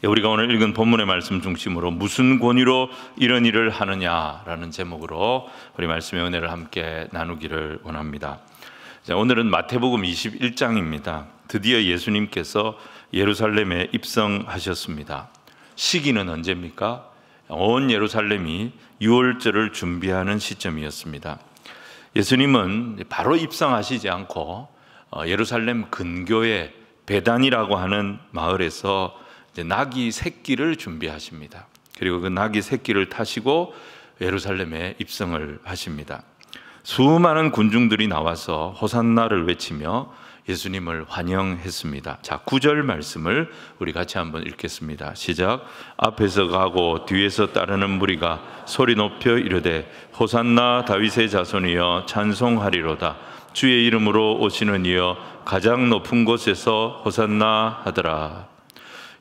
우리가 오늘 읽은 본문의 말씀 중심으로 무슨 권위로 이런 일을 하느냐라는 제목으로 우리 말씀의 은혜를 함께 나누기를 원합니다. 오늘은 마태복음 21장입니다. 드디어 예수님께서 예루살렘에 입성하셨습니다. 시기는 언제입니까? 온 예루살렘이 유월절을 준비하는 시점이었습니다. 예수님은 바로 입성하시지 않고 예루살렘 근교의 베단이라고 하는 마을에서 나귀 새끼를 준비하십니다. 그리고 그 나귀 새끼를 타시고 예루살렘에 입성을 하십니다. 수많은 군중들이 나와서 호산나를 외치며 예수님을 환영했습니다. 자, 9절 말씀을 우리 같이 한번 읽겠습니다. 시작. 앞에서 가고 뒤에서 따르는 무리가 소리 높여 이르되 호산나 다윗의 자손이여 찬송하리로다. 주의 이름으로 오시는 이여 가장 높은 곳에서 호산나 하더라.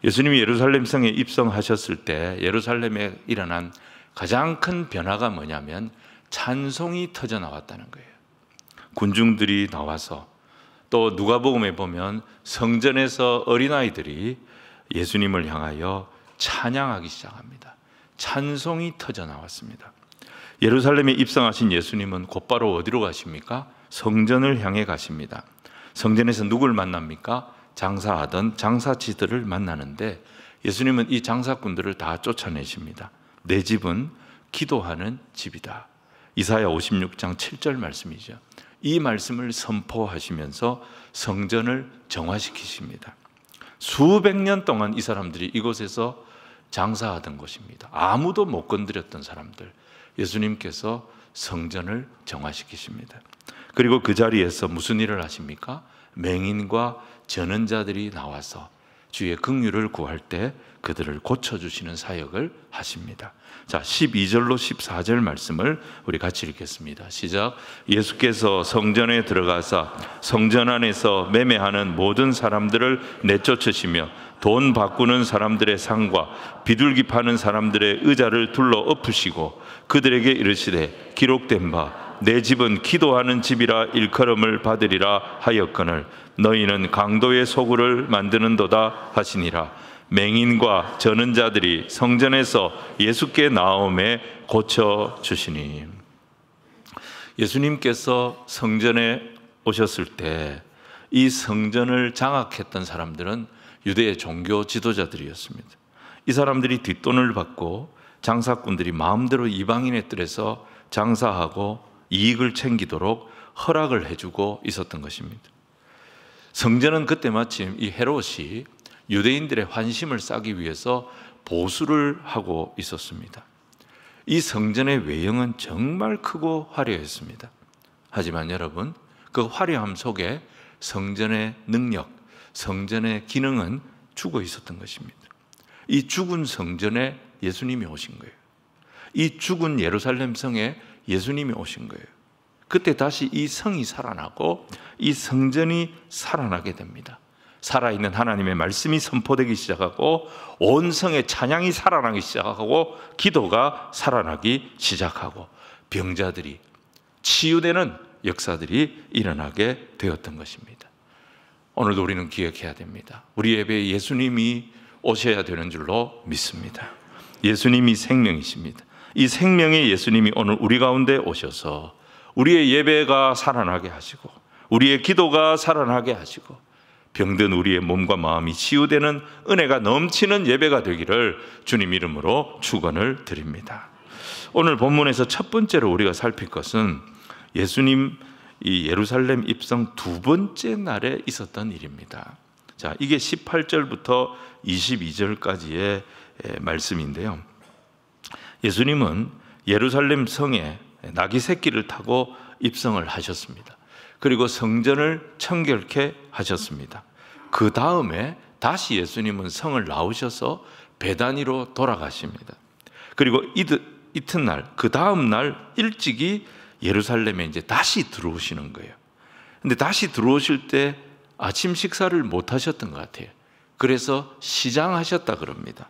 예수님이 예루살렘 성에 입성하셨을 때 예루살렘에 일어난 가장 큰 변화가 뭐냐면 찬송이 터져 나왔다는 거예요. 군중들이 나와서, 또 누가복음에 보면 성전에서 어린아이들이 예수님을 향하여 찬양하기 시작합니다. 찬송이 터져 나왔습니다. 예루살렘에 입성하신 예수님은 곧바로 어디로 가십니까? 성전을 향해 가십니다. 성전에서 누굴 만납니까? 장사하던 장사치들을 만나는데 예수님은 이 장사꾼들을 다 쫓아내십니다. 내 집은 기도하는 집이다. 이사야 56장 7절 말씀이죠. 이 말씀을 선포하시면서 성전을 정화시키십니다. 수백 년 동안 이 사람들이 이곳에서 장사하던 곳입니다. 아무도 못 건드렸던 사람들, 예수님께서 성전을 정화시키십니다. 그리고 그 자리에서 무슨 일을 하십니까? 맹인과 전원자들이 나와서 주의 긍휼을 구할 때 그들을 고쳐주시는 사역을 하십니다. 자, 12절로 14절 말씀을 우리 같이 읽겠습니다. 시작. 예수께서 성전에 들어가사 성전 안에서 매매하는 모든 사람들을 내쫓으시며 돈 바꾸는 사람들의 상과 비둘기 파는 사람들의 의자를 둘러 엎으시고 그들에게 이르시되 기록된 바 내 집은 기도하는 집이라 일컬음을 받으리라 하였거늘 너희는 강도의 소굴을 만드는도다 하시니라. 맹인과 저는 자들이 성전에서 예수께 나옴에 고쳐주시니. 예수님께서 성전에 오셨을 때 이 성전을 장악했던 사람들은 유대의 종교 지도자들이었습니다. 이 사람들이 뒷돈을 받고 장사꾼들이 마음대로 이방인의 뜰에서 장사하고 이익을 챙기도록 허락을 해주고 있었던 것입니다. 성전은 그때 마침 이 헤롯이 유대인들의 환심을 사기 위해서 보수를 하고 있었습니다. 이 성전의 외형은 정말 크고 화려했습니다. 하지만 여러분, 그 화려함 속에 성전의 능력, 성전의 기능은 죽어 있었던 것입니다. 이 죽은 성전에 예수님이 오신 거예요. 이 죽은 예루살렘 성에 예수님이 오신 거예요. 그때 다시 이 성이 살아나고 이 성전이 살아나게 됩니다. 살아있는 하나님의 말씀이 선포되기 시작하고 온 성의 찬양이 살아나기 시작하고 기도가 살아나기 시작하고 병자들이 치유되는 역사들이 일어나게 되었던 것입니다. 오늘도 우리는 기억해야 됩니다. 우리 예배에 예수님이 오셔야 되는 줄로 믿습니다. 예수님이 생명이십니다. 이 생명의 예수님이 오늘 우리 가운데 오셔서 우리의 예배가 살아나게 하시고 우리의 기도가 살아나게 하시고 병든 우리의 몸과 마음이 치유되는 은혜가 넘치는 예배가 되기를 주님 이름으로 축원을 드립니다. 오늘 본문에서 첫 번째로 우리가 살필 것은 예수님 이 예루살렘 입성 두 번째 날에 있었던 일입니다. 자, 이게 18절부터 22절까지의 말씀인데요. 예수님은 예루살렘 성에 나귀 새끼를 타고 입성을 하셨습니다. 그리고 성전을 청결케 하셨습니다. 그 다음에 다시 예수님은 성을 나오셔서 베다니로 돌아가십니다. 그리고 이튿날, 그 다음 날 일찍이 예루살렘에 이제 다시 들어오시는 거예요. 근데 다시 들어오실 때 아침 식사를 못 하셨던 것 같아요. 그래서 시장하셨다 그럽니다.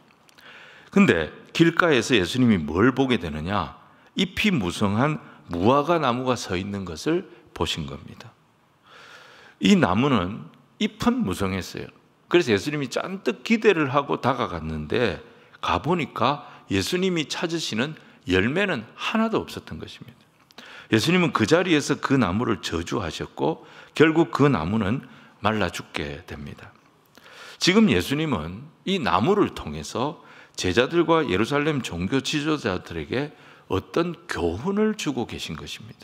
근데 길가에서 예수님이 뭘 보게 되느냐? 잎이 무성한 무화과 나무가 서 있는 것을 보신 겁니다. 이 나무는 잎은 무성했어요. 그래서 예수님이 잔뜩 기대를 하고 다가갔는데 가보니까 예수님이 찾으시는 열매는 하나도 없었던 것입니다. 예수님은 그 자리에서 그 나무를 저주하셨고 결국 그 나무는 말라 죽게 됩니다. 지금 예수님은 이 나무를 통해서 제자들과 예루살렘 종교 지도자들에게 어떤 교훈을 주고 계신 것입니다.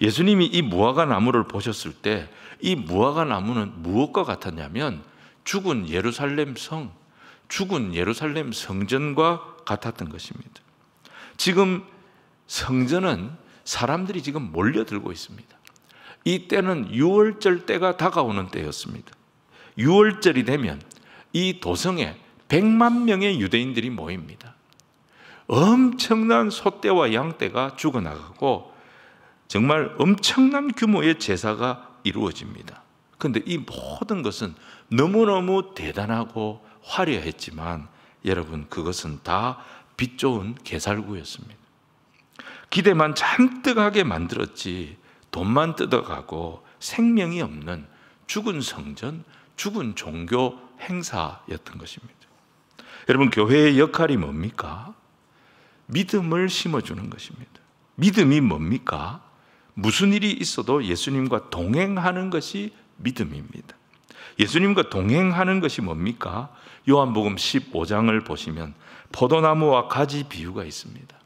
예수님이 이 무화과 나무를 보셨을 때 이 무화과 나무는 무엇과 같았냐면 죽은 예루살렘 성전과 같았던 것입니다. 지금 성전은 사람들이 지금 몰려들고 있습니다. 이 때는 유월절 때가 다가오는 때였습니다. 유월절이 되면 이 도성에 100만 명의 유대인들이 모입니다. 엄청난 소떼와 양떼가 죽어나가고 정말 엄청난 규모의 제사가 이루어집니다. 그런데 이 모든 것은 너무너무 대단하고 화려했지만 여러분, 그것은 다 빛 좋은 개살구였습니다. 기대만 잔뜩 하게 만들었지 돈만 뜯어가고 생명이 없는 죽은 성전, 죽은 종교 행사였던 것입니다. 여러분, 교회의 역할이 뭡니까? 믿음을 심어주는 것입니다. 믿음이 뭡니까? 무슨 일이 있어도 예수님과 동행하는 것이 믿음입니다. 예수님과 동행하는 것이 뭡니까? 요한복음 15장을 보시면 포도나무와 가지 비유가 있습니다.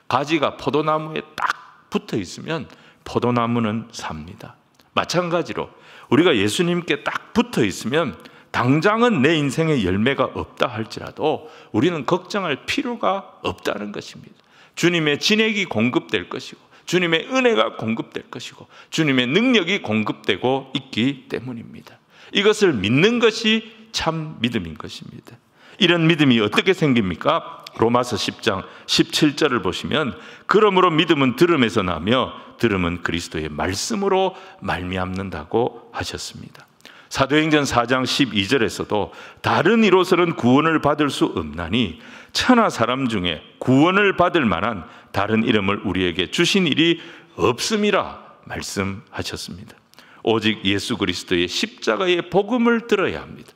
가지가 포도나무에 딱 붙어 있으면 포도나무는 삽니다. 마찬가지로 우리가 예수님께 딱 붙어 있으면 당장은 내 인생에 열매가 없다 할지라도 우리는 걱정할 필요가 없다는 것입니다. 주님의 진액이 공급될 것이고 주님의 은혜가 공급될 것이고 주님의 능력이 공급되고 있기 때문입니다. 이것을 믿는 것이 참 믿음인 것입니다. 이런 믿음이 어떻게 생깁니까? 로마서 10장 17절을 보시면 그러므로 믿음은 들음에서 나며 들음은 그리스도의 말씀으로 말미암는다고 하셨습니다. 사도행전 4장 12절에서도 다른 이로서는 구원을 받을 수 없나니 천하 사람 중에 구원을 받을 만한 다른 이름을 우리에게 주신 일이 없음이라 말씀하셨습니다. 오직 예수 그리스도의 십자가의 복음을 들어야 합니다.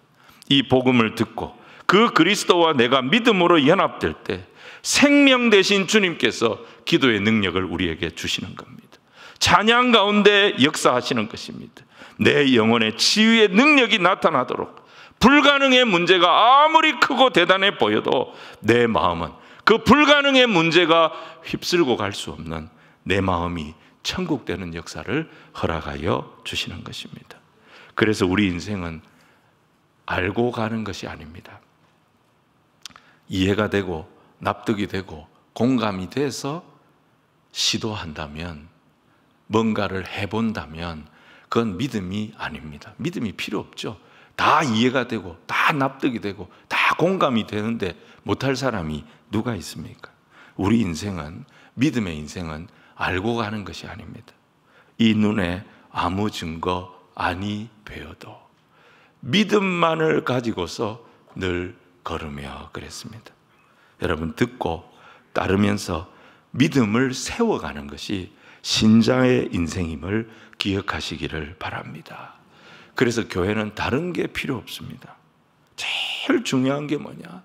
이 복음을 듣고 그 그리스도와 내가 믿음으로 연합될 때 생명 되신 주님께서 기도의 능력을 우리에게 주시는 겁니다. 찬양 가운데 역사하시는 것입니다. 내 영혼의 치유의 능력이 나타나도록 불가능의 문제가 아무리 크고 대단해 보여도 내 마음은 그 불가능의 문제가 휩쓸고 갈 수 없는 내 마음이 천국 되는 역사를 허락하여 주시는 것입니다. 그래서 우리 인생은 알고 가는 것이 아닙니다. 이해가 되고 납득이 되고 공감이 돼서 시도한다면, 뭔가를 해본다면 그건 믿음이 아닙니다. 믿음이 필요 없죠. 다 이해가 되고 다 납득이 되고 다 공감이 되는데 못할 사람이 누가 있습니까? 우리 인생은, 믿음의 인생은 알고 가는 것이 아닙니다. 이 눈에 아무 증거 아니 배워도 믿음만을 가지고서 늘 걸으며 그랬습니다. 여러분, 듣고 따르면서 믿음을 세워가는 것이 신자의 인생임을 기억하시기를 바랍니다. 그래서 교회는 다른 게 필요 없습니다. 제일 중요한 게 뭐냐?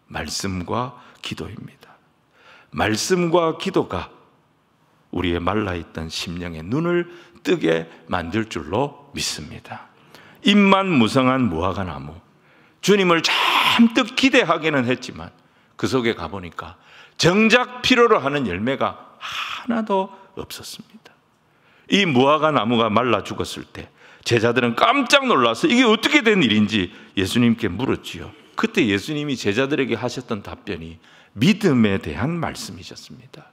말씀과 기도입니다. 말씀과 기도가 우리의 말라있던 심령의 눈을 뜨게 만들 줄로 믿습니다. 입만 무성한 무화과 나무, 주님을 잔뜩 기대하기는 했지만 그 속에 가보니까 정작 필요로 하는 열매가 하나도 없었습니다. 이 무화과 나무가 말라 죽었을 때 제자들은 깜짝 놀라서 이게 어떻게 된 일인지 예수님께 물었지요. 그때 예수님이 제자들에게 하셨던 답변이 믿음에 대한 말씀이셨습니다.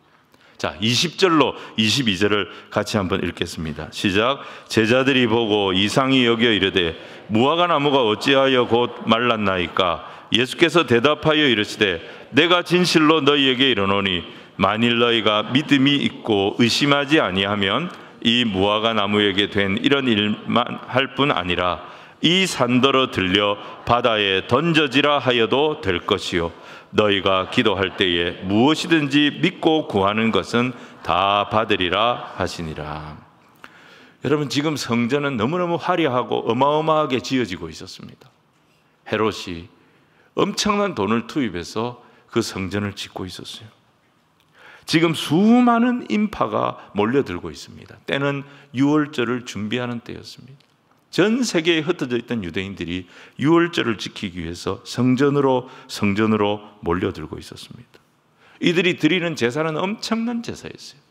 자, 20절로 22절을 같이 한번 읽겠습니다. 시작. 제자들이 보고 이상히 여겨 이르되 무화과 나무가 어찌하여 곧 말랐나이까? 예수께서 대답하여 이르시되 내가 진실로 너희에게 이르노니 만일 너희가 믿음이 있고 의심하지 아니하면 이 무화과 나무에게 된 이런 일만 할 뿐 아니라 이 산더러 들려 바다에 던져지라 하여도 될 것이요 너희가 기도할 때에 무엇이든지 믿고 구하는 것은 다 받으리라 하시니라. 여러분, 지금 성전은 너무너무 화려하고 어마어마하게 지어지고 있었습니다. 헤롯이 엄청난 돈을 투입해서 그 성전을 짓고 있었어요. 지금 수많은 인파가 몰려들고 있습니다. 때는 유월절을 준비하는 때였습니다. 전 세계에 흩어져 있던 유대인들이 유월절을 지키기 위해서 성전으로 몰려들고 있었습니다. 이들이 드리는 제사는 엄청난 제사였어요.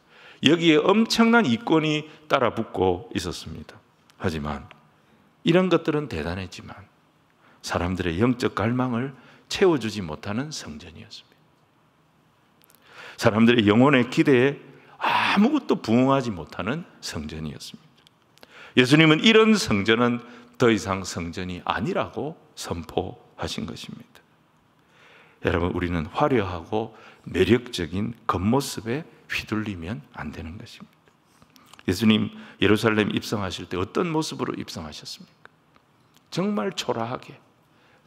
여기에 엄청난 이권이 따라 붙고 있었습니다. 하지만 이런 것들은 대단했지만 사람들의 영적 갈망을 채워주지 못하는 성전이었습니다. 사람들의 영혼의 기대에 아무것도 부응하지 못하는 성전이었습니다. 예수님은 이런 성전은 더 이상 성전이 아니라고 선포하신 것입니다. 여러분, 우리는 화려하고 매력적인 겉모습에 휘둘리면 안 되는 것입니다. 예수님 예루살렘 입성하실 때 어떤 모습으로 입성하셨습니까? 정말 초라하게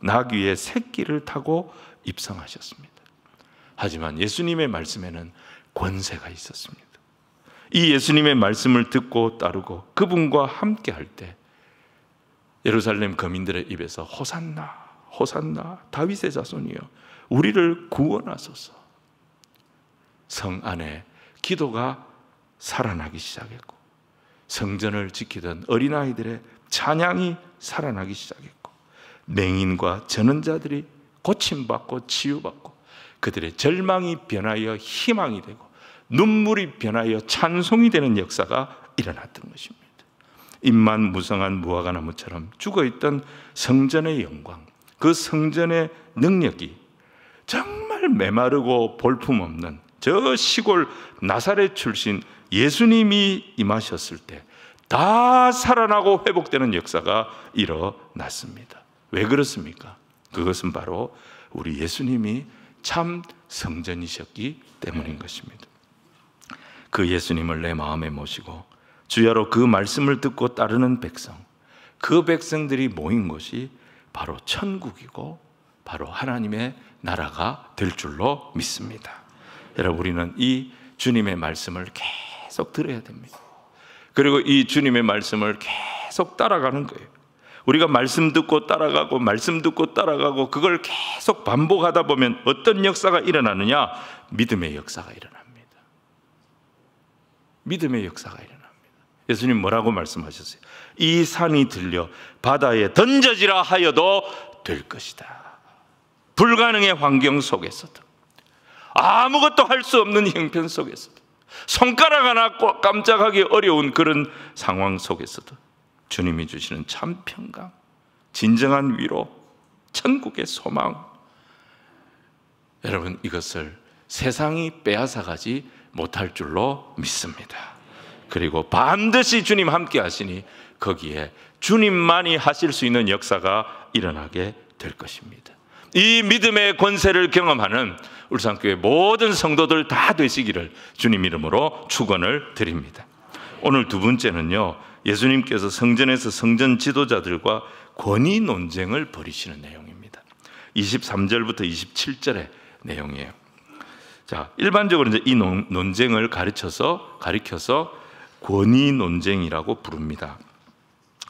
나귀의 새끼를 타고 입성하셨습니다. 하지만 예수님의 말씀에는 권세가 있었습니다. 이 예수님의 말씀을 듣고 따르고 그분과 함께 할 때 예루살렘 거민들의 입에서 호산나, 호산나, 다윗의 자손이여 우리를 구원하소서. 성 안에 기도가 살아나기 시작했고 성전을 지키던 어린아이들의 찬양이 살아나기 시작했고 맹인과 전원자들이 고침받고 치유받고 그들의 절망이 변하여 희망이 되고 눈물이 변하여 찬송이 되는 역사가 일어났던 것입니다. 잎만 무성한 무화과나무처럼 죽어있던 성전의 영광, 그 성전의 능력이 정말 메마르고 볼품없는 저 시골 나사렛 출신 예수님이 임하셨을 때 다 살아나고 회복되는 역사가 일어났습니다. 왜 그렇습니까? 그것은 바로 우리 예수님이 참 성전이셨기 때문인 것입니다. 그 예수님을 내 마음에 모시고 주야로 그 말씀을 듣고 따르는 백성, 그 백성들이 모인 곳이 바로 천국이고 바로 하나님의 나라가 될 줄로 믿습니다. 여러분, 우리는 이 주님의 말씀을 계속 들어야 됩니다. 그리고 이 주님의 말씀을 계속 따라가는 거예요. 우리가 말씀 듣고 따라가고 말씀 듣고 따라가고 그걸 계속 반복하다 보면 어떤 역사가 일어나느냐? 믿음의 역사가 일어납니다. 믿음의 역사가 일어납니다. 예수님 뭐라고 말씀하셨어요? 이 산이 들려 바다에 던져지라 하여도 될 것이다. 불가능의 환경 속에서도 아무것도 할 수 없는 형편 속에서도 손가락 하나 깜짝하기 어려운 그런 상황 속에서도 주님이 주시는 참 평강, 진정한 위로, 천국의 소망, 여러분 이것을 세상이 빼앗아가지 못할 줄로 믿습니다. 그리고 반드시 주님 함께 하시니 거기에 주님만이 하실 수 있는 역사가 일어나게 될 것입니다. 이 믿음의 권세를 경험하는 울산교회 모든 성도들 다 되시기를 주님 이름으로 축원을 드립니다. 오늘 두 번째는요, 예수님께서 성전에서 성전 지도자들과 권위 논쟁을 벌이시는 내용입니다. 23절부터 27절의 내용이에요. 자, 일반적으로 이제 이 논쟁을 가리켜서 권위 논쟁이라고 부릅니다.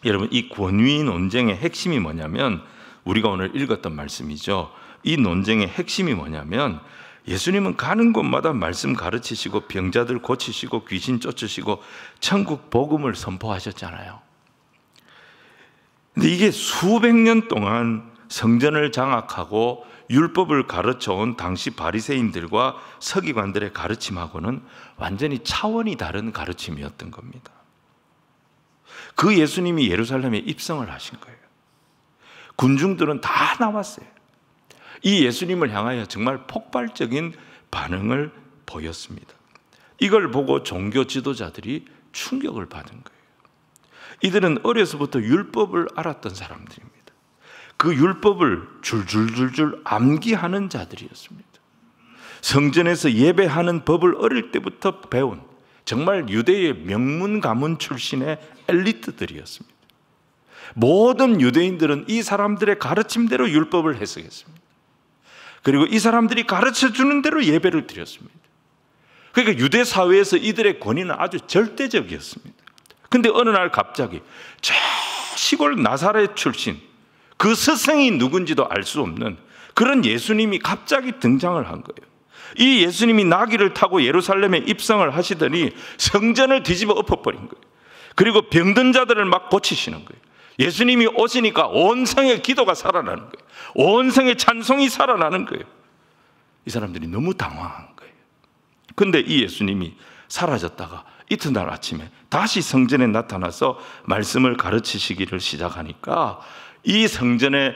여러분, 이 권위 논쟁의 핵심이 뭐냐면 우리가 오늘 읽었던 말씀이죠. 이 논쟁의 핵심이 뭐냐면 예수님은 가는 곳마다 말씀 가르치시고 병자들 고치시고 귀신 쫓으시고 천국 복음을 선포하셨잖아요. 근데 이게 수백 년 동안 성전을 장악하고 율법을 가르쳐온 당시 바리새인들과 서기관들의 가르침하고는 완전히 차원이 다른 가르침이었던 겁니다. 그 예수님이 예루살렘에 입성을 하신 거예요. 군중들은 다 나왔어요. 이 예수님을 향하여 정말 폭발적인 반응을 보였습니다. 이걸 보고 종교 지도자들이 충격을 받은 거예요. 이들은 어려서부터 율법을 알았던 사람들입니다. 그 율법을 줄줄줄줄 암기하는 자들이었습니다. 성전에서 예배하는 법을 어릴 때부터 배운 정말 유대의 명문 가문 출신의 엘리트들이었습니다. 모든 유대인들은 이 사람들의 가르침대로 율법을 해석했습니다. 그리고 이 사람들이 가르쳐주는 대로 예배를 드렸습니다. 그러니까 유대 사회에서 이들의 권위는 아주 절대적이었습니다. 근데 어느 날 갑자기 저 시골 나사렛 출신 그 스승이 누군지도 알 수 없는 그런 예수님이 갑자기 등장을 한 거예요. 이 예수님이 나귀를 타고 예루살렘에 입성을 하시더니 성전을 뒤집어 엎어버린 거예요. 그리고 병든 자들을 막 고치시는 거예요. 예수님이 오시니까 온 성의 기도가 살아나는 거예요. 온 성의 찬송이 살아나는 거예요. 이 사람들이 너무 당황한 거예요. 근데 이 예수님이 사라졌다가 이튿날 아침에 다시 성전에 나타나서 말씀을 가르치시기를 시작하니까 이 성전의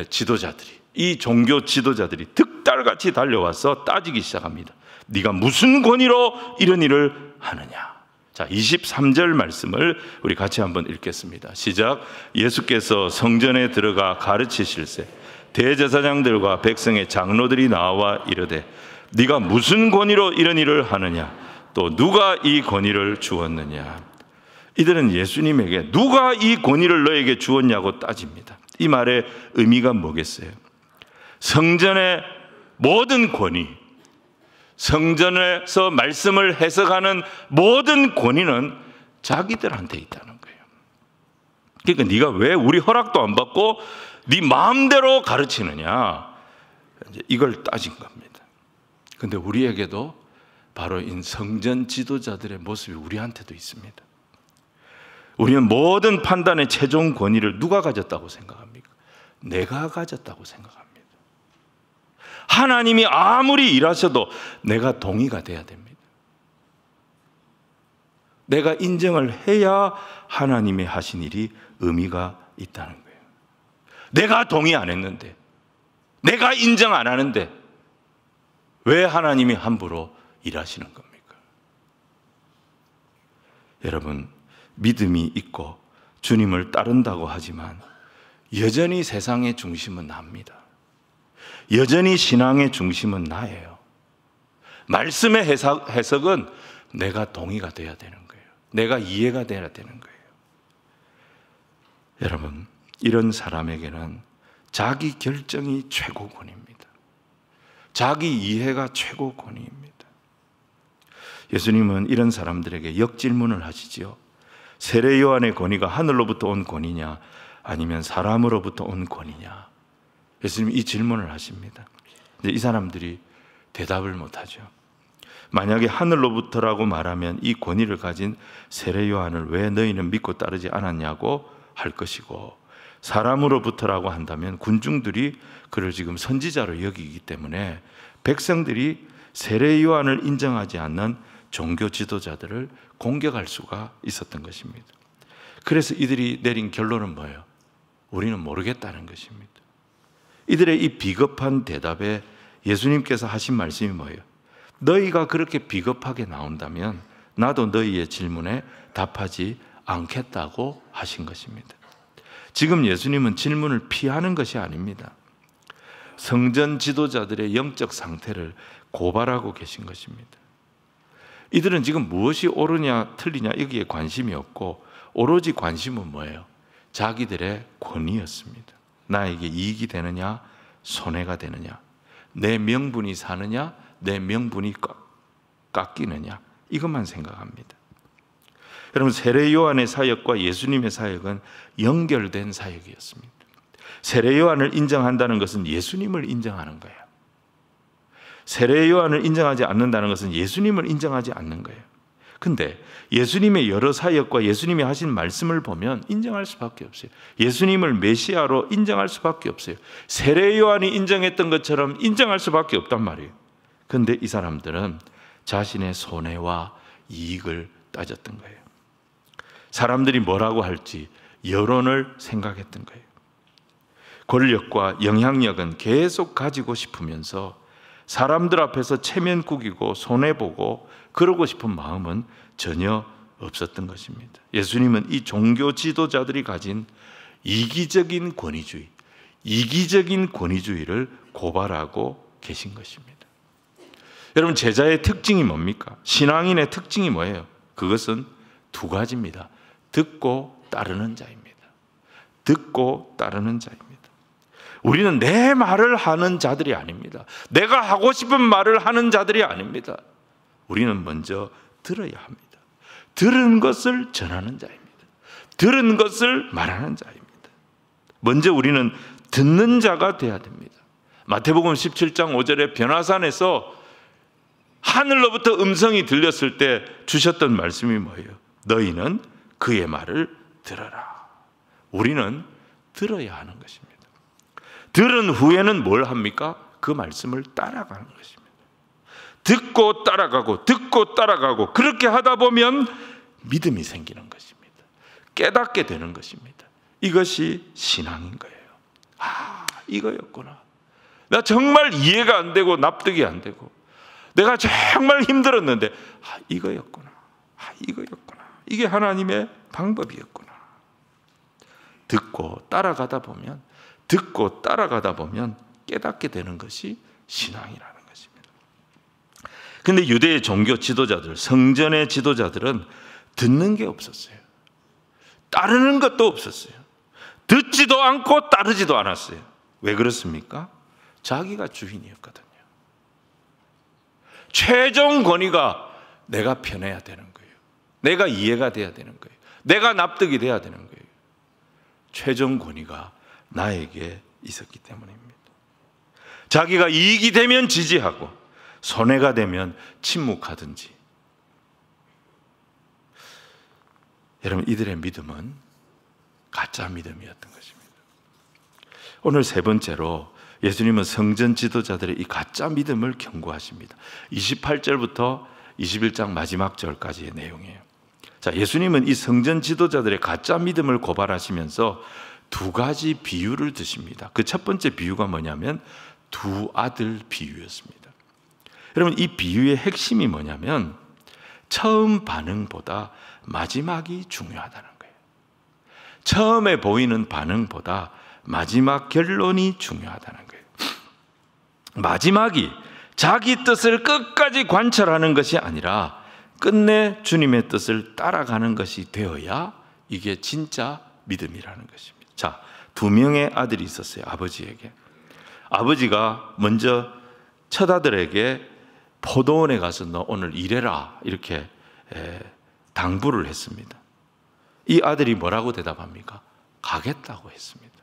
지도자들이, 이 종교 지도자들이 득달같이 달려와서 따지기 시작합니다. 네가 무슨 권위로 이런 일을 하느냐. 자, 23절 말씀을 우리 같이 한번 읽겠습니다. 시작. 예수께서 성전에 들어가 가르치실세 대제사장들과 백성의 장로들이 나와 이르되 네가 무슨 권위로 이런 일을 하느냐. 또 누가 이 권위를 주었느냐. 이들은 예수님에게 누가 이 권위를 너에게 주었냐고 따집니다. 이 말의 의미가 뭐겠어요? 성전의 모든 권위, 성전에서 말씀을 해석하는 모든 권위는 자기들한테 있다는 거예요. 그러니까 네가 왜 우리 허락도 안 받고 네 마음대로 가르치느냐, 이걸 따진 겁니다. 근데 우리에게도 바로 이 성전 지도자들의 모습이 우리한테도 있습니다. 우리는 모든 판단의 최종 권위를 누가 가졌다고 생각합니까? 내가 가졌다고 생각합니다. 하나님이 아무리 일하셔도 내가 동의가 돼야 됩니다. 내가 인정을 해야 하나님의 하신 일이 의미가 있다는 거예요. 내가 동의 안 했는데, 내가 인정 안 하는데 왜 하나님이 함부로 일하시는 겁니까? 여러분, 믿음이 있고 주님을 따른다고 하지만 여전히 세상의 중심은 납니다. 여전히 신앙의 중심은 나예요. 말씀의 해석은 내가 동의가 돼야 되는 거예요. 내가 이해가 돼야 되는 거예요. 여러분, 이런 사람에게는 자기 결정이 최고권입니다. 자기 이해가 최고권입니다. 예수님은 이런 사람들에게 역질문을 하시지요. 세례 요한의 권위가 하늘로부터 온 권위냐 아니면 사람으로부터 온 권위냐. 예수님이 이 질문을 하십니다. 이 사람들이 대답을 못하죠. 만약에 하늘로부터라고 말하면 이 권위를 가진 세례 요한을 왜 너희는 믿고 따르지 않았냐고 할 것이고, 사람으로부터라고 한다면 군중들이 그를 지금 선지자로 여기기 때문에 백성들이 세례 요한을 인정하지 않는 종교 지도자들을 공격할 수가 있었던 것입니다. 그래서 이들이 내린 결론은 뭐예요? 우리는 모르겠다는 것입니다. 이들의 이 비겁한 대답에 예수님께서 하신 말씀이 뭐예요? 너희가 그렇게 비겁하게 나온다면 나도 너희의 질문에 답하지 않겠다고 하신 것입니다. 지금 예수님은 질문을 피하는 것이 아닙니다. 성전 지도자들의 영적 상태를 고발하고 계신 것입니다. 이들은 지금 무엇이 옳으냐 틀리냐 여기에 관심이 없고 오로지 관심은 뭐예요? 자기들의 권위였습니다. 나에게 이익이 되느냐 손해가 되느냐, 내 명분이 사느냐 내 명분이 깎이느냐, 이것만 생각합니다. 여러분, 세례 요한의 사역과 예수님의 사역은 연결된 사역이었습니다. 세례 요한을 인정한다는 것은 예수님을 인정하는 거예요. 세례 요한을 인정하지 않는다는 것은 예수님을 인정하지 않는 거예요. 근데 예수님의 여러 사역과 예수님이 하신 말씀을 보면 인정할 수밖에 없어요. 예수님을 메시아로 인정할 수밖에 없어요. 세례 요한이 인정했던 것처럼 인정할 수밖에 없단 말이에요. 근데 이 사람들은 자신의 손해와 이익을 따졌던 거예요. 사람들이 뭐라고 할지 여론을 생각했던 거예요. 권력과 영향력은 계속 가지고 싶으면서 사람들 앞에서 체면 구기고 손해보고 그러고 싶은 마음은 전혀 없었던 것입니다. 예수님은 이 종교 지도자들이 가진 이기적인 권위주의를 고발하고 계신 것입니다. 여러분, 제자의 특징이 뭡니까? 신앙인의 특징이 뭐예요? 그것은 두 가지입니다. 듣고 따르는 자입니다. 듣고 따르는 자입니다. 우리는 내 말을 하는 자들이 아닙니다. 내가 하고 싶은 말을 하는 자들이 아닙니다. 우리는 먼저 들어야 합니다. 들은 것을 전하는 자입니다. 들은 것을 말하는 자입니다. 먼저 우리는 듣는 자가 되어야 됩니다. 마태복음 17장 5절에 변화산에서 하늘로부터 음성이 들렸을 때 주셨던 말씀이 뭐예요? 너희는 그의 말을 들어라. 우리는 들어야 하는 것입니다. 들은 후에는 뭘 합니까? 그 말씀을 따라가는 것입니다. 듣고 따라가고 듣고 따라가고 그렇게 하다 보면 믿음이 생기는 것입니다. 깨닫게 되는 것입니다. 이것이 신앙인 거예요. 아, 이거였구나. 나 정말 이해가 안 되고 납득이 안 되고 내가 정말 힘들었는데 이거였구나. 이거였구나. 이게 하나님의 방법이었구나. 듣고 따라가다 보면 깨닫게 되는 것이 신앙이라는 것입니다. 그런데 유대의 종교 지도자들, 성전의 지도자들은 듣는 게 없었어요. 따르는 것도 없었어요. 듣지도 않고 따르지도 않았어요. 왜 그렇습니까? 자기가 주인이었거든요. 최종 권위가 내가 편해야 되는 거예요. 내가 이해가 돼야 되는 거예요. 내가 납득이 돼야 되는 거예요. 최종 권위가 나에게 있었기 때문입니다. 자기가 이익이 되면 지지하고 손해가 되면 침묵하든지. 여러분, 이들의 믿음은 가짜 믿음이었던 것입니다. 오늘 세 번째로 예수님은 성전 지도자들의 이 가짜 믿음을 경고하십니다. 28절부터 21장 마지막 절까지의 내용이에요. 자, 예수님은 이 성전 지도자들의 가짜 믿음을 고발하시면서 두 가지 비유를 드십니다. 그 첫 번째 비유가 뭐냐면 두 아들 비유였습니다. 여러분, 이 비유의 핵심이 뭐냐면 처음 반응보다 마지막이 중요하다는 거예요. 처음에 보이는 반응보다 마지막 결론이 중요하다는 거예요. 마지막이 자기 뜻을 끝까지 관철하는 것이 아니라 끝내 주님의 뜻을 따라가는 것이 되어야 이게 진짜 믿음이라는 것입니다. 자, 두 명의 아들이 있었어요. 아버지에게. 아버지가 먼저 첫 아들에게 포도원에 가서 너 오늘 일해라 이렇게 당부를 했습니다. 이 아들이 뭐라고 대답합니까? 가겠다고 했습니다.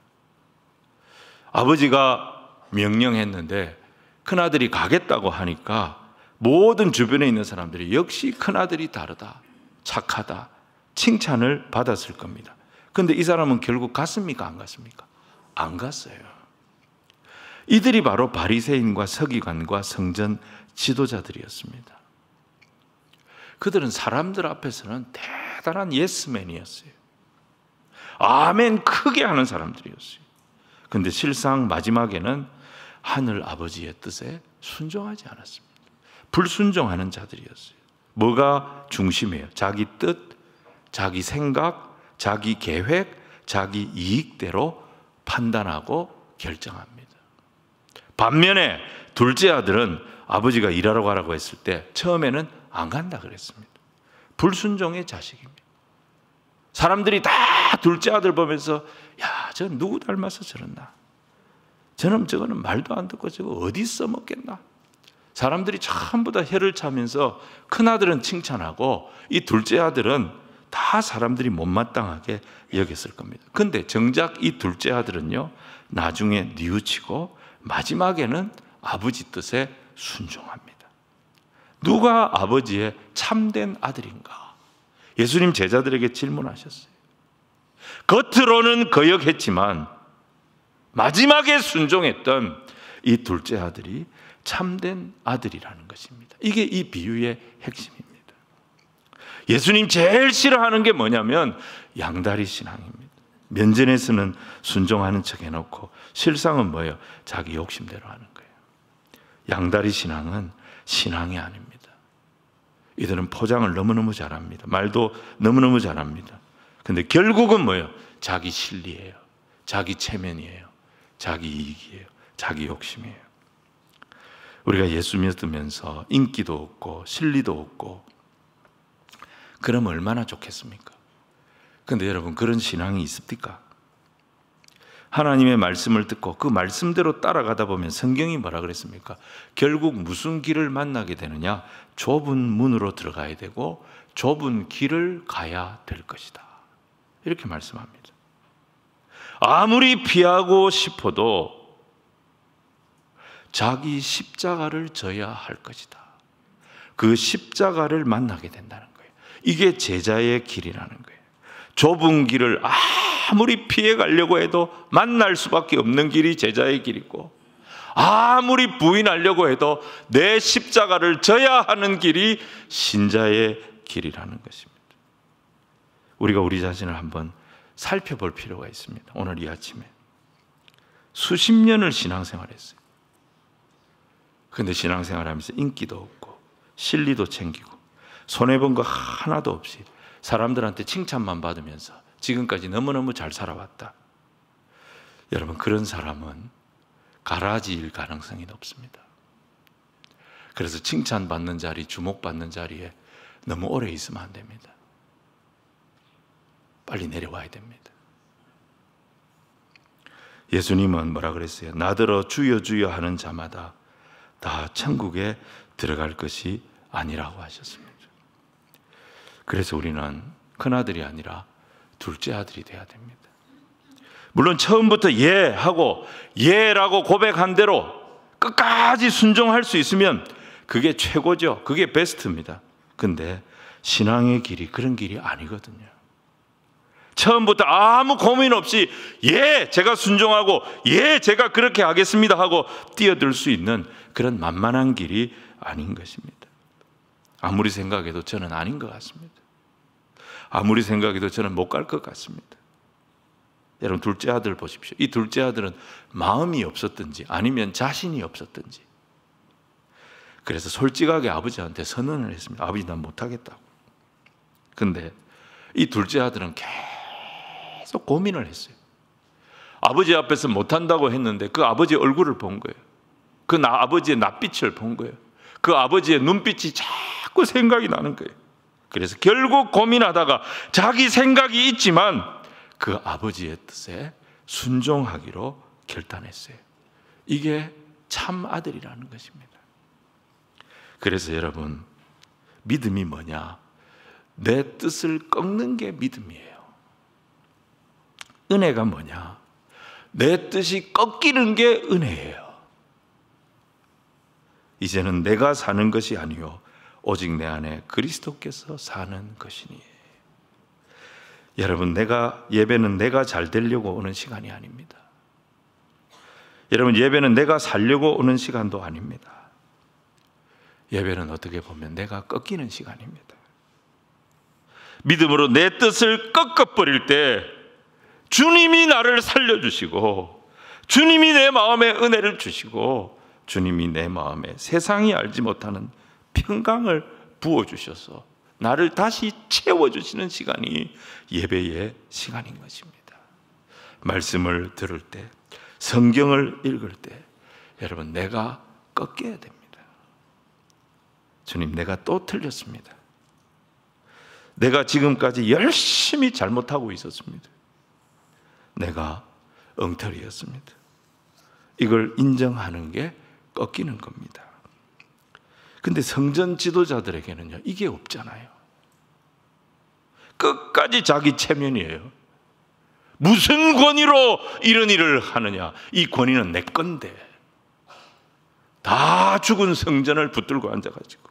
아버지가 명령했는데 큰아들이 가겠다고 하니까 모든 주변에 있는 사람들이 역시 큰아들이 다르다, 착하다, 칭찬을 받았을 겁니다. 그런데 이 사람은 결국 갔습니까? 안 갔습니까? 안 갔어요. 이들이 바로 바리새인과 서기관과 성전 지도자들이었습니다. 그들은 사람들 앞에서는 대단한 예스맨이었어요. 아멘 크게 하는 사람들이었어요. 그런데 실상 마지막에는 하늘 아버지의 뜻에 순종하지 않았습니다. 불순종하는 자들이었어요. 뭐가 중심이에요? 자기 뜻, 자기 생각, 자기 계획, 자기 이익대로 판단하고 결정합니다. 반면에 둘째 아들은 아버지가 일하러 가라고 했을 때 처음에는 안 간다 그랬습니다. 불순종의 자식입니다. 사람들이 다 둘째 아들 보면서 야, 저 누구 닮아서 저랬나? 저거는 말도 안 듣고 저거 어디 써먹겠나? 사람들이 전부 다 혀를 차면서 큰아들은 칭찬하고 이 둘째 아들은 다 사람들이 못마땅하게 여겼을 겁니다. 그런데 정작 이 둘째 아들은요, 나중에 뉘우치고 마지막에는 아버지 뜻에 순종합니다. 누가 아버지의 참된 아들인가? 예수님 제자들에게 질문하셨어요. 겉으로는 거역했지만 마지막에 순종했던 이 둘째 아들이 참된 아들이라는 것입니다. 이게 이 비유의 핵심입니다. 예수님 제일 싫어하는 게 뭐냐면 양다리 신앙입니다. 면전에서는 순종하는 척 해놓고 실상은 뭐예요? 자기 욕심대로 하는 거예요. 양다리 신앙은 신앙이 아닙니다. 이들은 포장을 너무너무 잘합니다. 말도 너무너무 잘합니다. 근데 결국은 뭐예요? 자기 실리예요. 자기 체면이에요. 자기 이익이에요. 자기 욕심이에요. 우리가 예수 믿으면서 인기도 없고 실리도 없고 그러면 얼마나 좋겠습니까? 그런데 여러분, 그런 신앙이 있습니까? 하나님의 말씀을 듣고 그 말씀대로 따라가다 보면 성경이 뭐라 그랬습니까? 결국 무슨 길을 만나게 되느냐? 좁은 문으로 들어가야 되고 좁은 길을 가야 될 것이다. 이렇게 말씀합니다. 아무리 피하고 싶어도 자기 십자가를 져야 할 것이다. 그 십자가를 만나게 된다는 거예요. 이게 제자의 길이라는 거예요. 좁은 길을 아무리 피해 가려고 해도 만날 수밖에 없는 길이 제자의 길이고, 아무리 부인하려고 해도 내 십자가를 져야 하는 길이 신자의 길이라는 것입니다. 우리가 우리 자신을 한번 살펴볼 필요가 있습니다. 오늘 이 아침에 수십 년을 신앙생활했어요. 그런데 신앙생활하면서 인기도 없고 실리도 챙기고 손해본 거 하나도 없이 사람들한테 칭찬만 받으면서 지금까지 너무너무 잘 살아왔다. 여러분, 그런 사람은 가라지일 가능성이 높습니다. 그래서 칭찬받는 자리, 주목받는 자리에 너무 오래 있으면 안 됩니다. 빨리 내려와야 됩니다. 예수님은 뭐라 그랬어요? 나더러 주여 주여 하는 자마다 다 천국에 들어갈 것이 아니라고 하셨습니다. 그래서 우리는 큰아들이 아니라 둘째 아들이 돼야 됩니다. 물론 처음부터 예 하고 예라고 고백한 대로 끝까지 순종할 수 있으면 그게 최고죠. 그게 베스트입니다. 근데 신앙의 길이 그런 길이 아니거든요. 처음부터 아무 고민 없이 예, 제가 순종하고 예, 제가 그렇게 하겠습니다 하고 뛰어들 수 있는 그런 만만한 길이 아닌 것입니다. 아무리 생각해도 저는 아닌 것 같습니다. 아무리 생각해도 저는 못 갈 것 같습니다. 여러분, 둘째 아들 보십시오. 이 둘째 아들은 마음이 없었든지 아니면 자신이 없었든지 그래서 솔직하게 아버지한테 선언을 했습니다. 아버지, 난 못하겠다고. 근데 이 둘째 아들은 계속 고민을 했어요. 아버지 앞에서 못한다고 했는데 그 아버지의 얼굴을 본 거예요. 그 아버지의 낯빛을 본 거예요. 그 아버지의 눈빛이 자꾸 생각이 나는 거예요. 그래서 결국 고민하다가 자기 생각이 있지만 그 아버지의 뜻에 순종하기로 결단했어요. 이게 참 아들이라는 것입니다. 그래서 여러분, 믿음이 뭐냐? 내 뜻을 꺾는 게 믿음이에요. 은혜가 뭐냐? 내 뜻이 꺾이는 게 은혜예요. 이제는 내가 사는 것이 아니요 오직 내 안에 그리스도께서 사는 것이니. 여러분, 예배는 내가 잘 되려고 오는 시간이 아닙니다. 여러분, 예배는 내가 살려고 오는 시간도 아닙니다. 예배는 어떻게 보면 내가 꺾이는 시간입니다. 믿음으로 내 뜻을 꺾어버릴 때 주님이 나를 살려주시고 주님이 내 마음에 은혜를 주시고 주님이 내 마음에 세상이 알지 못하는 평강을 부어주셔서 나를 다시 채워주시는 시간이 예배의 시간인 것입니다. 말씀을 들을 때, 성경을 읽을 때 여러분, 내가 꺾여야 됩니다. 주님, 내가 또 틀렸습니다. 내가 지금까지 열심히 잘못하고 있었습니다. 내가 엉터리였습니다. 이걸 인정하는 게 꺾이는 겁니다. 근데 성전 지도자들에게는요, 이게 없잖아요. 끝까지 자기 체면이에요. 무슨 권위로 이런 일을 하느냐? 이 권위는 내 건데. 다 죽은 성전을 붙들고 앉아가지고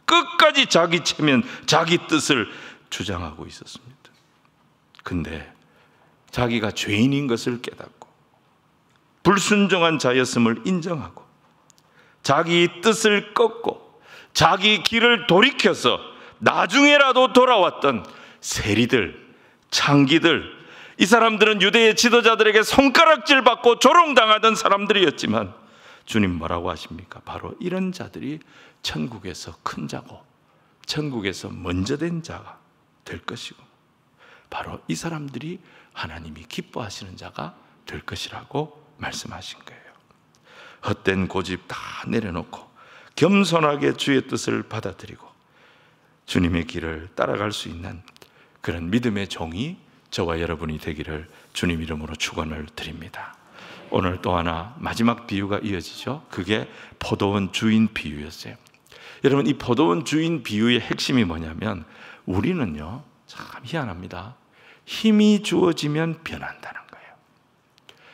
끝까지 자기 체면, 자기 뜻을 주장하고 있었습니다. 근데 자기가 죄인인 것을 깨닫고 불순종한 자였음을 인정하고 자기 뜻을 꺾고 자기 길을 돌이켜서 나중에라도 돌아왔던 세리들, 창기들, 이 사람들은 유대의 지도자들에게 손가락질 받고 조롱당하던 사람들이었지만 주님 뭐라고 하십니까? 바로 이런 자들이 천국에서 큰 자고 천국에서 먼저 된 자가 될 것이고 바로 이 사람들이 하나님이 기뻐하시는 자가 될 것이라고 말씀하신 거예요. 헛된 고집 다 내려놓고 겸손하게 주의 뜻을 받아들이고 주님의 길을 따라갈 수 있는 그런 믿음의 종이 저와 여러분이 되기를 주님 이름으로 축원을 드립니다. 오늘 또 하나 마지막 비유가 이어지죠. 그게 포도원 주인 비유였어요. 여러분, 이 포도원 주인 비유의 핵심이 뭐냐면 우리는요, 참 희한합니다. 힘이 주어지면 변한다는 거예요.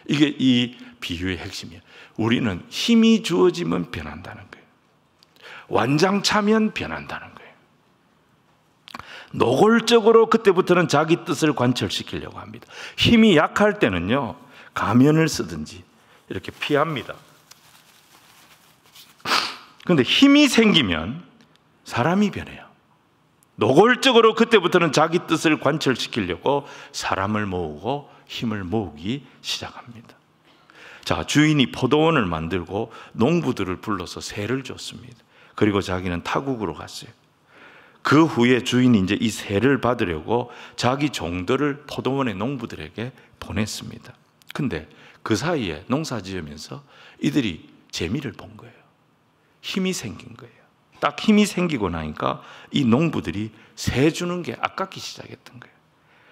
이게 이 비유의 핵심이에요. 우리는 힘이 주어지면 변한다는 거예요. 완장차면 변한다는 거예요. 노골적으로 그때부터는 자기 뜻을 관철시키려고 합니다. 힘이 약할 때는요, 가면을 쓰든지 이렇게 피합니다. 그런데 힘이 생기면 사람이 변해요. 노골적으로 그때부터는 자기 뜻을 관철시키려고 사람을 모으고 힘을 모으기 시작합니다. 자, 주인이 포도원을 만들고 농부들을 불러서 세를 줬습니다. 그리고 자기는 타국으로 갔어요. 그 후에 주인이 이제 이 세를 받으려고 자기 종들을 포도원의 농부들에게 보냈습니다. 근데 그 사이에 농사 지으면서 이들이 재미를 본 거예요. 힘이 생긴 거예요. 딱 힘이 생기고 나니까 이 농부들이 세 주는 게 아깝기 시작했던 거예요.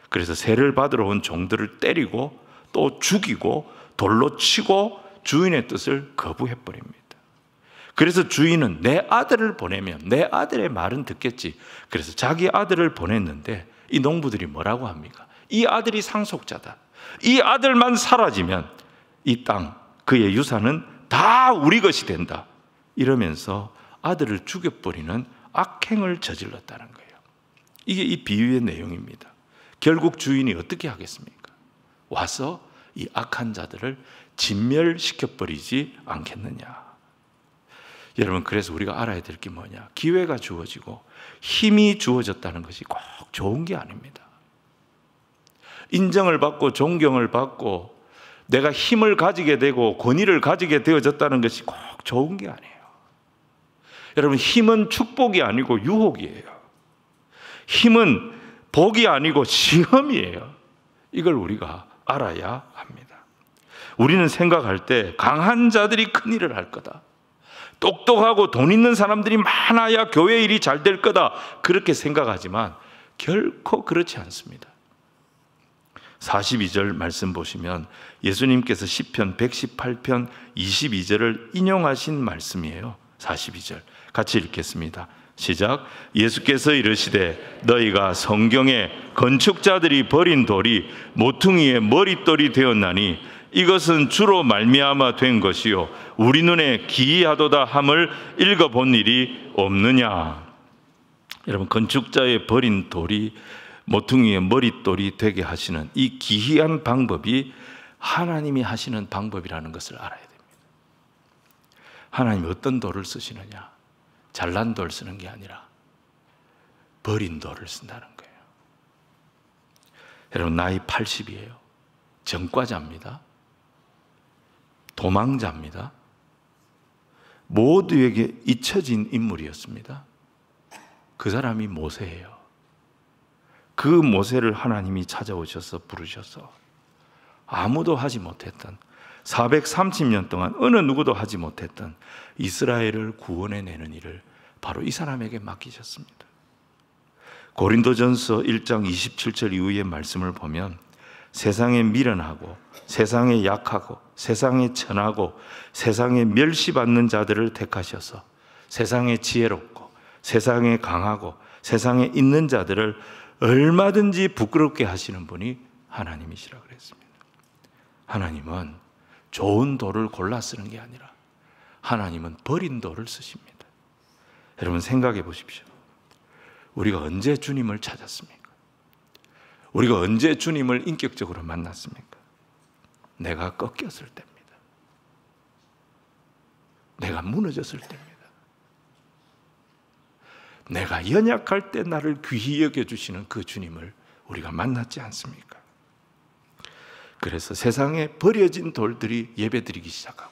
그래서 세를 받으러 온 종들을 때리고 또 죽이고 돌로 치고 주인의 뜻을 거부해버립니다. 그래서 주인은 내 아들을 보내면 내 아들의 말은 듣겠지. 그래서 자기 아들을 보냈는데 이 농부들이 뭐라고 합니까? 이 아들이 상속자다. 이 아들만 사라지면 이 땅, 그의 유산은 다 우리 것이 된다. 이러면서 아들을 죽여버리는 악행을 저질렀다는 거예요. 이게 이 비유의 내용입니다. 결국 주인이 어떻게 하겠습니까? 와서 이 악한 자들을 진멸시켜버리지 않겠느냐. 여러분, 그래서 우리가 알아야 될 게 뭐냐? 기회가 주어지고 힘이 주어졌다는 것이 꼭 좋은 게 아닙니다. 인정을 받고 존경을 받고 내가 힘을 가지게 되고 권위를 가지게 되어졌다는 것이 꼭 좋은 게 아니에요. 여러분, 힘은 축복이 아니고 유혹이에요. 힘은 복이 아니고 시험이에요. 이걸 우리가 알아야 합니다. 우리는 생각할 때 강한 자들이 큰일을 할 거다. 똑똑하고 돈 있는 사람들이 많아야 교회 일이 잘 될 거다. 그렇게 생각하지만 결코 그렇지 않습니다. 42절 말씀 보시면 예수님께서 시편 118편 22절을 인용하신 말씀이에요. 42절 같이 읽겠습니다. 시작. 예수께서 이르시되 너희가 성경에 건축자들이 버린 돌이 모퉁이의 머릿돌이 되었나니 이것은 주로 말미암아 된 것이요 우리 눈에 기이하도다 함을 읽어본 일이 없느냐. 여러분, 건축자의 버린 돌이 모퉁이의 머릿돌이 되게 하시는 이 기이한 방법이 하나님이 하시는 방법이라는 것을 알아야 됩니다. 하나님이 어떤 돌을 쓰시느냐? 잘난 돌 쓰는 게 아니라 버린 돌을 쓴다는 거예요. 여러분, 나이 80이에요. 전과자입니다. 도망자입니다. 모두에게 잊혀진 인물이었습니다. 그 사람이 모세예요. 그 모세를 하나님이 찾아오셔서 부르셔서 아무도 하지 못했던 430년 동안 어느 누구도 하지 못했던 이스라엘을 구원해내는 일을 바로 이 사람에게 맡기셨습니다. 고린도전서 1장 27절 이후의 말씀을 보면 세상에 미련하고 세상에 약하고 세상에 천하고 세상에 멸시받는 자들을 택하셔서 세상에 지혜롭고 세상에 강하고 세상에 있는 자들을 얼마든지 부끄럽게 하시는 분이 하나님이시라 그랬습니다. 하나님은 좋은 돌을 골라 쓰는 게 아니라 하나님은 버린 돌을 쓰십니다. 여러분, 생각해 보십시오. 우리가 언제 주님을 찾았습니까? 우리가 언제 주님을 인격적으로 만났습니까? 내가 꺾였을 때입니다. 내가 무너졌을 때입니다. 내가 연약할 때 나를 귀히 여겨주시는 그 주님을 우리가 만났지 않습니까? 그래서 세상에 버려진 돌들이 예배드리기 시작하고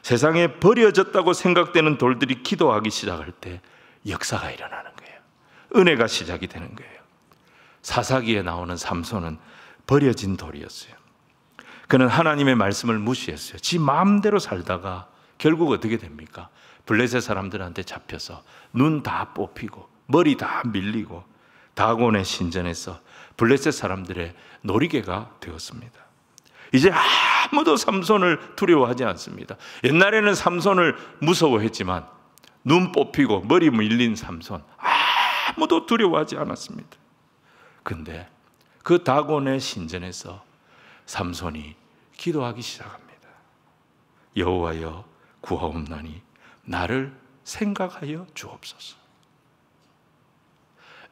세상에 버려졌다고 생각되는 돌들이 기도하기 시작할 때 역사가 일어나는 거예요. 은혜가 시작이 되는 거예요. 사사기에 나오는 삼손은 버려진 돌이었어요. 그는 하나님의 말씀을 무시했어요. 지 마음대로 살다가 결국 어떻게 됩니까? 블레셋 사람들한테 잡혀서 눈 다 뽑히고 머리 다 밀리고 다곤의 신전에서 블레셋 사람들의 놀이개가 되었습니다. 이제 아무도 삼손을 두려워하지 않습니다. 옛날에는 삼손을 무서워했지만 눈 뽑히고 머리 밀린 삼손 아무도 두려워하지 않았습니다. 근데 그 다곤의 신전에서 삼손이 기도하기 시작합니다. 여호와여 구하옵나니 나를 생각하여 주옵소서.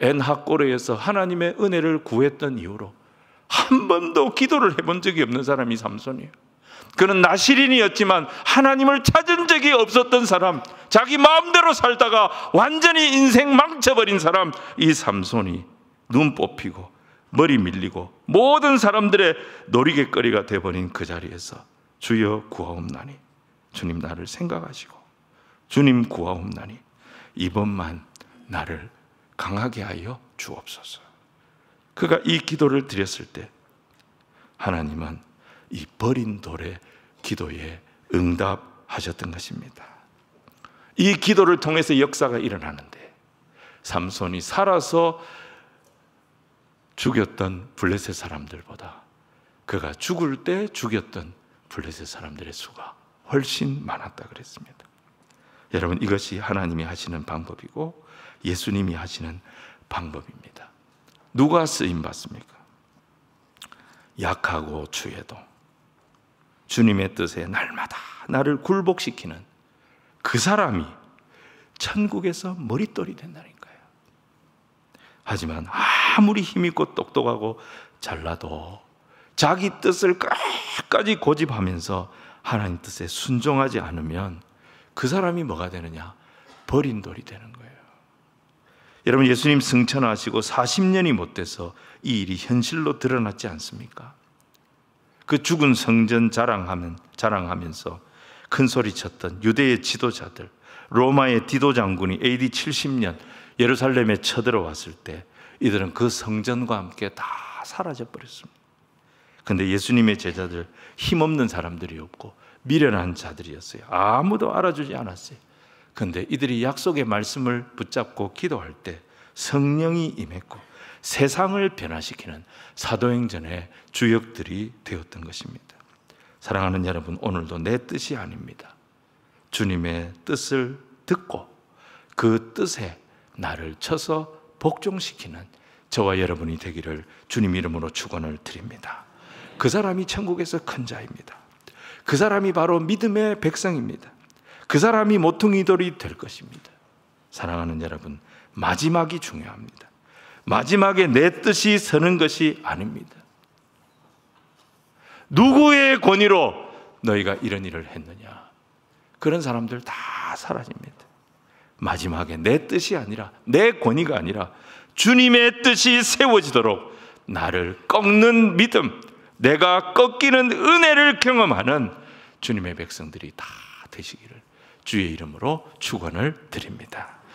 엔하꼬르에서 하나님의 은혜를 구했던 이후로 한 번도 기도를 해본 적이 없는 사람이 삼손이에요. 그는 나시린이었지만 하나님을 찾은 적이 없었던 사람, 자기 마음대로 살다가 완전히 인생 망쳐버린 사람, 이 삼손이 눈 뽑히고 머리 밀리고 모든 사람들의 놀이개거리가 되어버린 그 자리에서 주여 구하옵나니, 주님 나를 생각하시고, 주님 구하옵나니 이번만 나를 강하게 하여 주옵소서. 그가 이 기도를 드렸을 때 하나님은 이 버린 돌의 기도에 응답하셨던 것입니다. 이 기도를 통해서 역사가 일어나는데, 삼손이 살아서 죽였던 블레셋 사람들보다 그가 죽을 때 죽였던 블레셋 사람들의 수가 훨씬 많았다 그랬습니다. 여러분, 이것이 하나님이 하시는 방법이고 예수님이 하시는 방법입니다. 누가 쓰임 받습니까? 약하고 추해도 주님의 뜻에 날마다 나를 굴복시키는 그 사람이 천국에서 머릿돌이 된다는 거예요. 하지만 아무리 힘있고 똑똑하고 잘나도 자기 뜻을 끝까지 고집하면서 하나님 뜻에 순종하지 않으면 그 사람이 뭐가 되느냐? 버린 돌이 되는 거예요. 여러분, 예수님 승천하시고 40년이 못 돼서 이 일이 현실로 드러났지 않습니까? 그 죽은 성전 자랑하면서 큰 소리 쳤던 유대의 지도자들, 로마의 디도 장군이 AD 70년 예루살렘에 쳐들어왔을 때 이들은 그 성전과 함께 다 사라져 버렸습니다. 그런데 예수님의 제자들, 힘없는 사람들이 없고 미련한 자들이었어요. 아무도 알아주지 않았어요. 그런데 이들이 약속의 말씀을 붙잡고 기도할 때 성령이 임했고 세상을 변화시키는 사도행전의 주역들이 되었던 것입니다. 사랑하는 여러분, 오늘도 내 뜻이 아닙니다. 주님의 뜻을 듣고 그 뜻에 나를 쳐서 복종시키는 저와 여러분이 되기를 주님 이름으로 축원을 드립니다. 그 사람이 천국에서 큰 자입니다. 그 사람이 바로 믿음의 백성입니다. 그 사람이 모퉁이돌이 될 것입니다. 사랑하는 여러분, 마지막이 중요합니다. 마지막에 내 뜻이 서는 것이 아닙니다. 누구의 권위로 너희가 이런 일을 했느냐? 그런 사람들 다 사라집니다. 마지막에 내 뜻이 아니라, 내 권위가 아니라 주님의 뜻이 세워지도록 나를 꺾는 믿음, 내가 꺾이는 은혜를 경험하는 주님의 백성들이 다 되시기를 주의 이름으로 축원을 드립니다.